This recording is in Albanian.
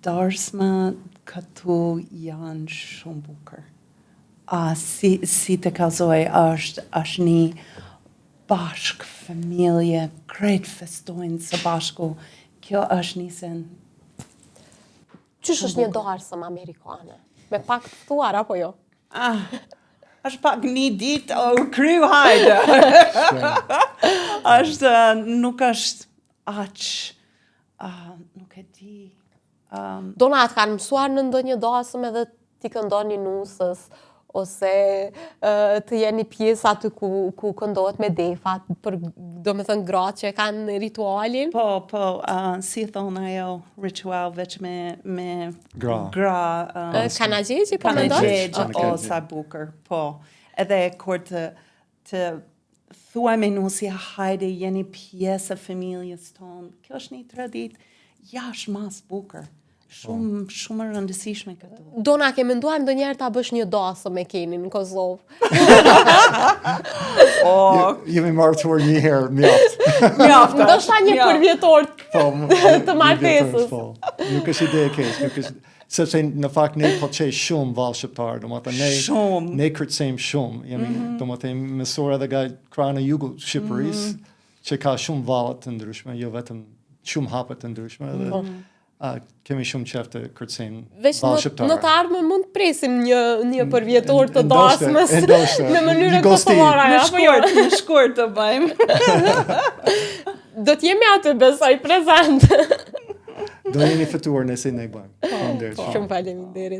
darsma këtu janë shumë bukur. Si të kalzoj, është një bashk familje, krejt festojnë së bashku. Kjo është një sen. Qysh është një darsëm amerikane? Me pak të thuar, apo jo? Është pak një ditë, kryu hajde. Nuk është aq, nuk e di. Dona atë kanë mësuar në ndonjë dasëm edhe ti këndoni nusës, ose të jeni pjesë aty ku këndohet me defat, për do me thënë gratë që kanë ritualin? Po, si thonë ajo ritual veç me gra. Kanagjegjë, po me ndosh? Kanagjegjë, sa bukur, po. Edhe kur të thuaj me nusja, hajde, jeni pjesë e familjes tonë. Kjo është një traditë jashtë mas bukur. Shumë rëndësishme këtu. Dona, ke menduar ndonjëherë ta bësh një dasëm me keni në Kosovë? Jemi martuar një herë, mjaft. Ndoshta një përvjetor të martesës. Nuk është ide e keq, sepse në fakt ne po çej shumë vallë shqiptar, domethënë ne kërcejmë shumë, jemi domethënë mësuar edhe nga krana e jugut Shqipërisë, që ka shumë vallë të ndryshme, jo vetëm shumë hape të ndryshme edhe kemi shumë qef të kërcejmë vallë shqiptare. Në të ardhmen mund të presim një përvjetor të dasmës në mënyrë kosovare, apo jo? Në shkurt të bëjmë. Do t'jemi aty, besoj, prezent. Do jeni fituar nëse ne bëjmë. Shumë faleminderit.